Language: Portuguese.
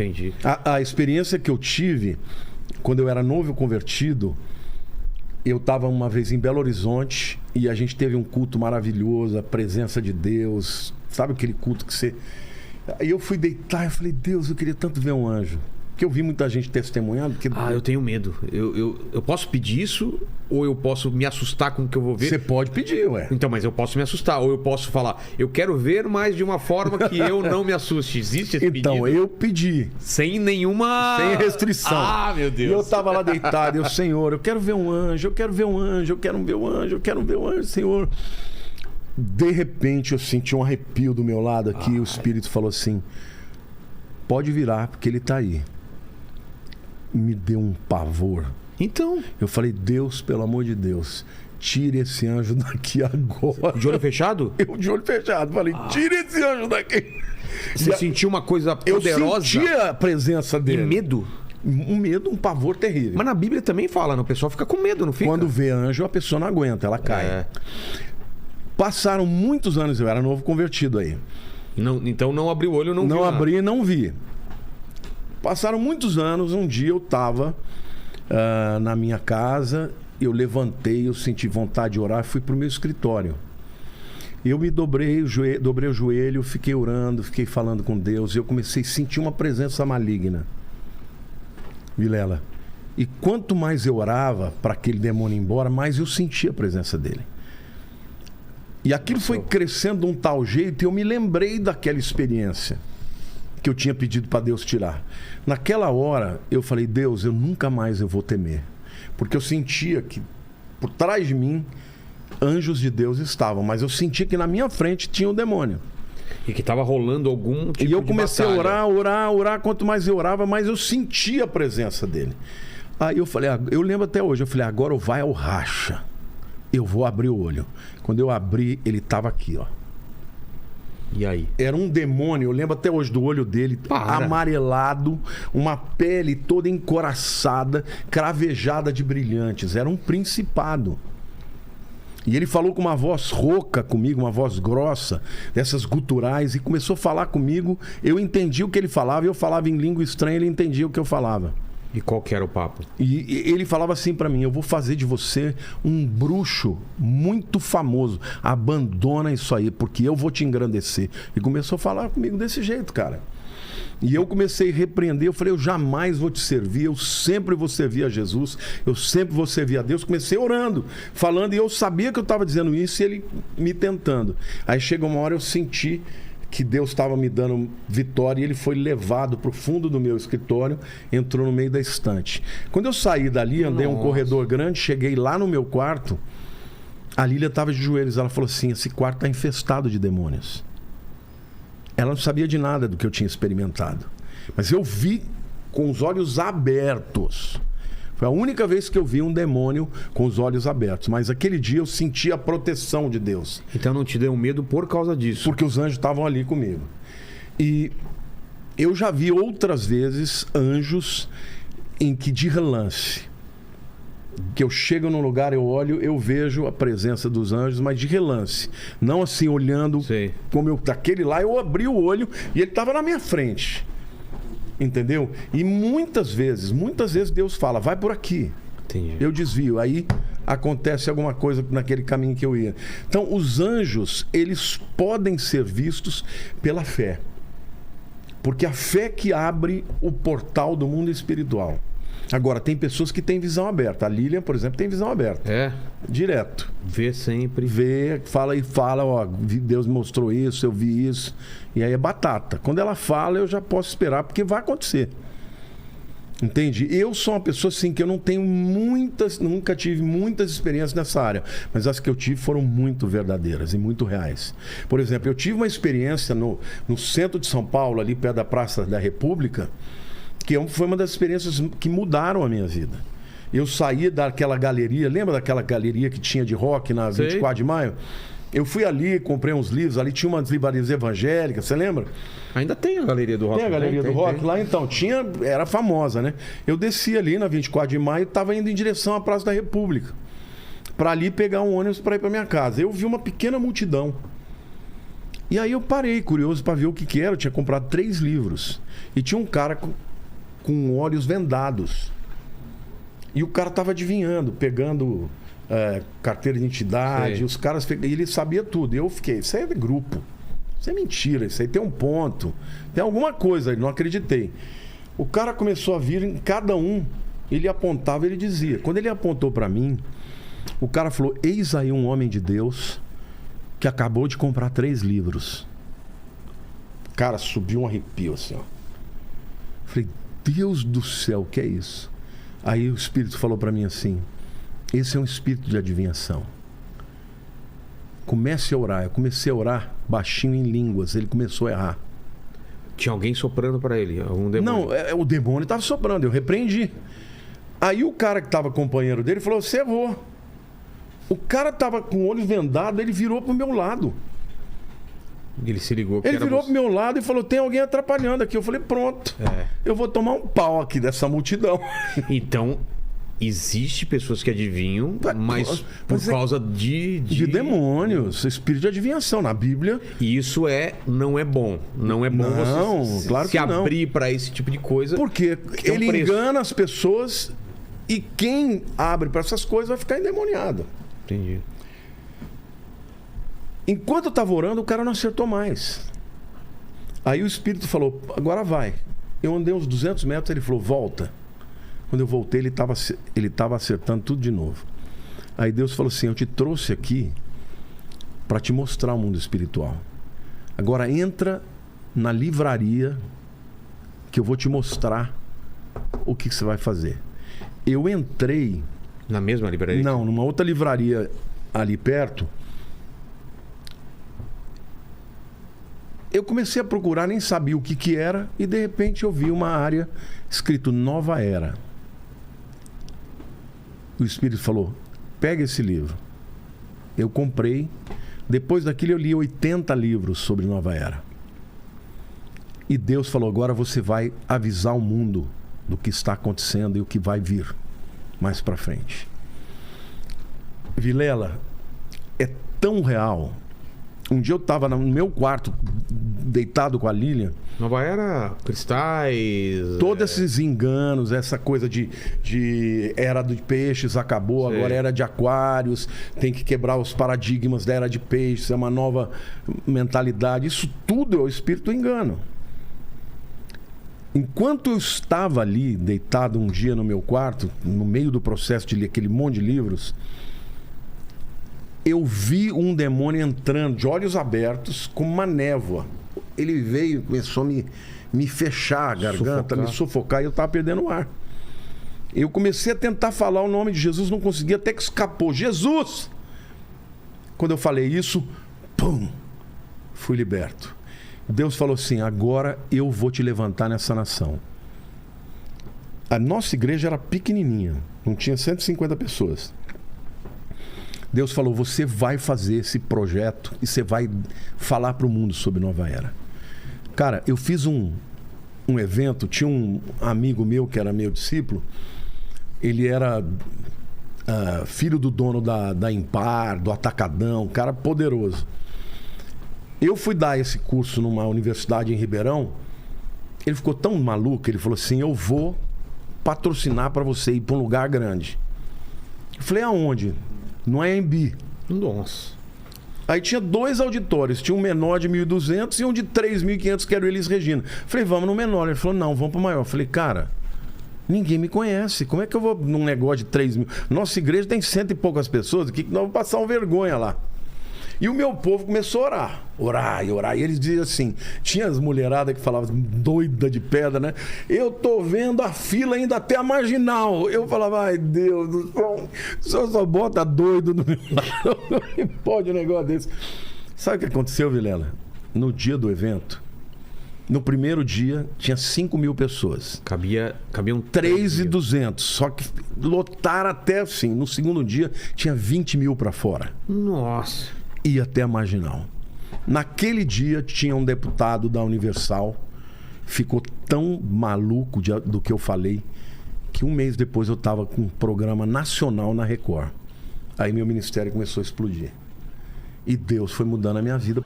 Entendi. A experiência que eu tive, quando eu era novo convertido, eu estava uma vez em Belo Horizonte e a gente teve um culto maravilhoso, a presença de Deus. Sabe aquele culto que você... Aí eu fui deitar e falei, Deus, eu queria tanto ver um anjo. Porque eu vi muita gente testemunhando. Que... Eu tenho medo. Eu posso pedir isso ou eu posso me assustar com o que eu vou ver? Você pode pedir, ué. Então, mas eu posso me assustar. Ou eu posso falar, eu quero ver, mas de uma forma que eu não me assuste. Existe esse pedido? Então, eu pedi. Sem nenhuma... Sem restrição. Ah, meu Deus. E eu tava lá deitado. Eu, Senhor, eu quero ver um anjo. Eu quero ver um anjo. Eu quero ver um anjo. Eu quero ver um anjo, Senhor. De repente, eu senti um arrepio do meu lado aqui. O Espírito falou assim, pode virar, porque ele tá aí. Me deu um pavor. Então... Eu falei, Deus, pelo amor de Deus, tire esse anjo daqui agora. De olho fechado? Eu de olho fechado. Falei, tire esse anjo daqui. Você sentiu uma coisa poderosa? Eu senti a presença dele. E medo? Um medo, um pavor terrível. Mas na Bíblia também fala, né? O pessoal fica com medo, não fica? Quando vê anjo, a pessoa não aguenta, ela cai. Passaram muitos anos, eu era novo convertido aí. Não, então não abri o olho, não vi. Não abri e não vi. Passaram muitos anos, um dia eu estava na minha casa, eu levantei, eu senti vontade de orar, fui para o meu escritório. Eu me dobrei o joelho, fiquei orando, fiquei falando com Deus, e eu comecei a sentir uma presença maligna. Vilela. E quanto mais eu orava para aquele demônio ir embora, mais eu sentia a presença dele. E aquilo foi crescendo de um tal jeito, e eu me lembrei daquela experiência que eu tinha pedido para Deus tirar. Naquela hora, eu falei, Deus, eu nunca mais eu vou temer. Porque eu sentia que por trás de mim, anjos de Deus estavam, mas eu sentia que na minha frente tinha o demônio. E que estava rolando algum tipo de E eu comecei batalha. a orar. Quanto mais eu orava, mais eu sentia a presença dele. Aí eu falei, eu lembro até hoje, eu falei, agora vai ao racha. Eu vou abrir o olho. Quando eu abri, ele estava aqui, ó. E aí? Era um demônio, eu lembro até hoje do olho dele, amarelado, uma pele toda encoraçada, cravejada de brilhantes. Era um principado. E ele falou com uma voz rouca comigo, uma voz grossa, dessas guturais, e começou a falar comigo. Eu entendi o que ele falava, eu falava em língua estranha, ele entendia o que eu falava. E qual que era o papo? E ele falava assim pra mim, eu vou fazer de você um bruxo muito famoso. Abandona isso aí, porque eu vou te engrandecer. E começou a falar comigo desse jeito, cara. E eu comecei a repreender, eu falei, eu jamais vou te servir, eu sempre vou servir a Jesus, eu sempre vou servir a Deus. Comecei orando, falando, e eu sabia que eu estava dizendo isso e ele me tentando. Aí chegou uma hora eu senti que Deus estava me dando vitória e ele foi levado para o fundo do meu escritório, entrou no meio da estante. Quando eu saí dali, andei um corredor grande, cheguei lá no meu quarto, a Lília estava de joelhos, ela falou assim, esse quarto está infestado de demônios. Ela não sabia de nada do que eu tinha experimentado. Mas eu vi com os olhos abertos. Foi a única vez que eu vi um demônio com os olhos abertos. Mas aquele dia eu senti a proteção de Deus. Então não te deu medo por causa disso? Porque os anjos estavam ali comigo. E eu já vi outras vezes anjos em que de relance, que eu chego num lugar, eu olho, eu vejo a presença dos anjos, mas de relance. Não assim, olhando. Sei. Como eu, daquele lá, eu abri o olho e ele estava na minha frente. Entendeu? E muitas vezes Deus fala, vai por aqui. Entendi. Eu desvio. Aí acontece alguma coisa naquele caminho que eu ia. Então, os anjos, eles podem ser vistos pela fé. Porque a fé que abre o portal do mundo espiritual. Agora, tem pessoas que têm visão aberta. A Lilian, por exemplo, tem visão aberta. É? Direto. Vê sempre. Vê, fala, ó, Deus me mostrou isso, eu vi isso. E aí é batata. Quando ela fala, eu já posso esperar, porque vai acontecer. Entende? Eu sou uma pessoa assim que eu não tenho nunca tive muitas experiências nessa área, mas as que eu tive foram muito verdadeiras e muito reais. Por exemplo, eu tive uma experiência no centro de São Paulo, ali perto da Praça da República, que foi uma das experiências que mudaram a minha vida. Eu saí daquela galeria, lembra daquela galeria que tinha de rock na 24 de maio? Eu fui ali, comprei uns livros, ali tinha umas livrarias evangélicas, você lembra? Ainda tem a galeria do rock. Tem a galeria do rock lá, então, era famosa, né? Eu desci ali na 24 de maio e estava indo em direção à Praça da República, para ali pegar um ônibus para ir para minha casa. Eu vi uma pequena multidão. E aí eu parei, curioso para ver o que era. Eu tinha comprado 3 livros. E tinha um cara com olhos vendados. E o cara tava adivinhando, pegando carteira de identidade. Sei. Os caras... E ele sabia tudo. E eu fiquei, isso aí é grupo. Isso é mentira, isso aí tem um ponto. Tem alguma coisa aí, não acreditei. O cara começou a vir em cada um. Ele apontava, ele dizia. Quando ele apontou para mim, o cara falou, eis aí um homem de Deus que acabou de comprar 3 livros. Cara, subiu um arrepio assim, ó. Falei, Deus do céu, o que é isso? Aí o Espírito falou para mim assim, esse é um espírito de adivinhação. Comece a orar. Eu comecei a orar baixinho em línguas. Ele começou a errar. Tinha alguém soprando pra ele, algum demônio? Não, o demônio estava soprando, eu repreendi. Aí o cara que estava companheiro dele falou, você errou. O cara estava com o olho vendado, ele virou pro meu lado. Ele se ligou que Ele era virou você. pro meu lado e falou, tem alguém atrapalhando aqui. Eu falei, pronto, eu vou tomar um pau aqui dessa multidão. Então, existe pessoas que adivinham, mas por Mas é- causa de... De demônios, espírito de adivinhação. Na Bíblia, E isso não é bom. Não é bom Não, você claro se que não. abrir pra esse tipo de coisa. porque tem um ele preço. engana as pessoas e quem abre para essas coisas vai ficar endemoniado. Entendi. Enquanto eu estava orando, o cara não acertou mais. Aí o Espírito falou, agora vai. Eu andei uns 200 metros, ele falou, volta. Quando eu voltei, ele estava acertando tudo de novo. Aí Deus falou assim, eu te trouxe aqui para te mostrar o mundo espiritual. Agora entra na livraria que eu vou te mostrar o que você vai fazer. Eu entrei... Na mesma livraria? Não, numa outra livraria ali perto. Eu comecei a procurar, nem sabia o que era, e de repente eu vi uma área escrito Nova Era. O Espírito falou, pega esse livro. Eu comprei. Depois daquilo eu li 80 livros sobre Nova Era. E Deus falou, agora você vai avisar o mundo do que está acontecendo e o que vai vir mais pra frente. Vilela, é tão real. Um dia eu estava no meu quarto, deitado com a Lilian. Nova Era, cristais... Todos esses enganos, essa coisa de era de peixes acabou, Sei. agora era de aquários, tem que quebrar os paradigmas da era de peixes, é uma nova mentalidade. Isso tudo é o espírito do engano. Enquanto eu estava ali, deitado um dia no meu quarto, no meio do processo de ler aquele monte de livros, eu vi um demônio entrando de olhos abertos com uma névoa. Ele veio e começou a me fechar a garganta, me sufocar, e eu estava perdendo o ar. Eu comecei a tentar falar o nome de Jesus, não conseguia, até que escapou. Jesus! Quando eu falei isso, pum! Fui liberto. Deus falou assim, agora eu vou te levantar nessa nação. A nossa igreja era pequenininha, não tinha 150 pessoas. Deus falou, você vai fazer esse projeto e você vai falar para o mundo sobre Nova Era. Cara, eu fiz um evento, tinha um amigo meu que era meu discípulo, ele era filho do dono da Impar, do Atacadão, um cara poderoso. Eu fui dar esse curso numa universidade em Ribeirão, ele ficou tão maluco, ele falou assim, eu vou patrocinar para você ir para um lugar grande. Eu falei, aonde? No AMB. Nossa. Aí tinha 2 auditórios, tinha um menor de 1.200 e um de 3.500 que era o Elis Regina. Falei, vamos no menor. Ele falou, não, vamos pro maior. Falei, cara, ninguém me conhece, como é que eu vou num negócio de 3.000? Nossa igreja tem 100 e poucas pessoas aqui que nós vamos passar uma vergonha lá. E o meu povo começou a orar. E eles diziam assim, tinha as mulheradas que falavam doida de pedra, né? Eu tô vendo a fila ainda até a Marginal. Eu falava, ai Deus do céu, o senhor só bota doido no meu lado. Não pode um negócio desse. Sabe o que aconteceu, Vilela? No dia do evento, no primeiro dia, tinha 5.000 pessoas. Cabiam 3.200. Só que lotaram até assim. No segundo dia, tinha 20.000 para fora. Nossa. Ia até a Marginal. Naquele dia tinha um deputado da Universal, ficou tão maluco do que eu falei, que um mês depois eu estava com um programa nacional na Record. Aí meu ministério começou a explodir. E Deus foi mudando a minha vida.